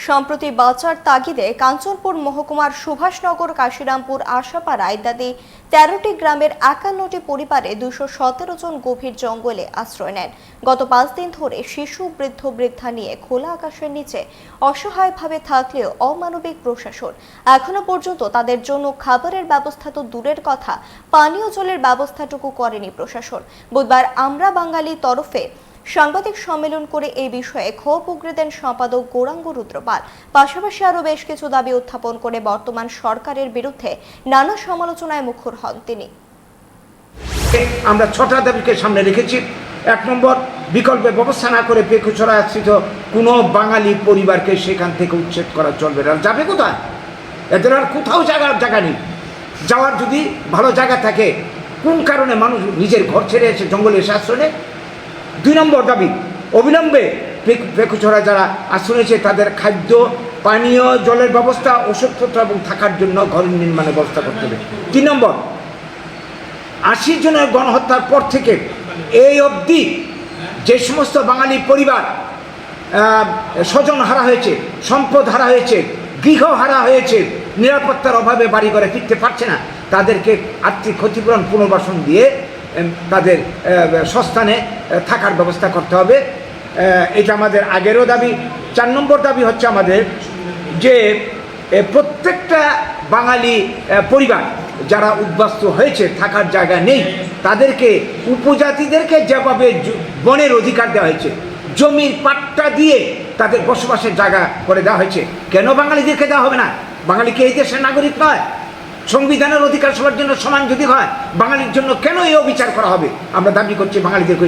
সম্প্রতি বাঁচার তাগিদে কাঞ্চনপুর মহকুমার সুভাষনগর, কাশিরামপুর, আশাপাড়া ইত্যাদি ১৩টি গ্রামের ৫১টি পরিবারে ২১৭ জন গভীর জঙ্গলে আশ্রয় নেন। গত ৫ দিন ধরে শিশু, বৃদ্ধ, বৃদ্ধা নিয়ে খোলা আকাশের নিচে অসহায়ভাবে থাকলেও অমানবিক প্রশাসন এখনো পর্যন্ত তাদের জন্য খাবারের ব্যবস্থা তো দূরের কথা, পানীয় জলের ব্যবস্থাটুকু করেনি প্রশাসন। বুধবার আমরা বাঙালি তরফে সাংবাদিক সম্মেলন করে এই বিষয়ে ক্ষোভ উগরে দেন সম্পাদক গৌরাঙ্গ রুদ্রপাল। পাশাপাশি আরও বেশ কিছু দাবি উত্থাপন করে বর্তমান সরকারের বিরুদ্ধে নানা সমালোচনায় মুখর হন তিনি। আমরা ৬টা দাবিকে সামনে রেখেছি। ১ নম্বর, বিকল্পে ব্যবস্থা না করে পেকুছড়া আশ্রিত কোনো বাঙালি পরিবারকে সেখান থেকে উচ্ছেদ করা চলবে না। যাবে কোথায়? এদের আর কোথাও জায়গা নেই। যাওয়ার যদি ভালো জায়গা থাকে, কোন কারণে মানুষ নিজের ঘর ছেড়ে এসে জঙ্গলে এসে আশ্রয় নেয়? ২ নম্বর দাবি, অবিলম্বে পেকুছড়া যারা আশ্রয় নিয়েছে তাদের খাদ্য, পানীয় জলের ব্যবস্থা, ওষুধপত্র এবং থাকার জন্য ঘর নির্মাণের ব্যবস্থা করতে হবে। ৩ নম্বর, ৮০ জনের গণহত্যার পর থেকে এই অবধি যে সমস্ত বাঙালি পরিবার স্বজন হারা হয়েছে, সম্পদ হারা হয়েছে, গৃহ হারা হয়েছে, নিরাপত্তার অভাবে বাড়ি ঘরে ফিরতে পারছে না, তাদেরকে আর্থিক ক্ষতিপূরণ পুনর্বাসন দিয়ে তাদের সস্থানে থাকার ব্যবস্থা করতে হবে। এটা আমাদের আগেরও দাবি। ৪ নম্বর দাবি হচ্ছে আমাদের যে প্রত্যেকটা বাঙালি পরিবার যারা উদ্বাস্তু হয়েছে, থাকার জায়গা নেই, তাদেরকে উপজাতিদেরকে যেভাবে বনের অধিকার দেওয়া হয়েছে, জমির পাট্টা দিয়ে তাদের বসবাসের জায়গা করে দেওয়া হয়েছে, কেন বাঙালিদেরকে দেওয়া হবে না? বাঙালিকে এই দেশের নাগরিক নয়? সংবিধানের অধিকার সবার জন্য সমান যদি হয়, বাঙালির জন্য কেন এই অবিচার করা হবে? আমরা দাবি করছি বাঙালিদেরকে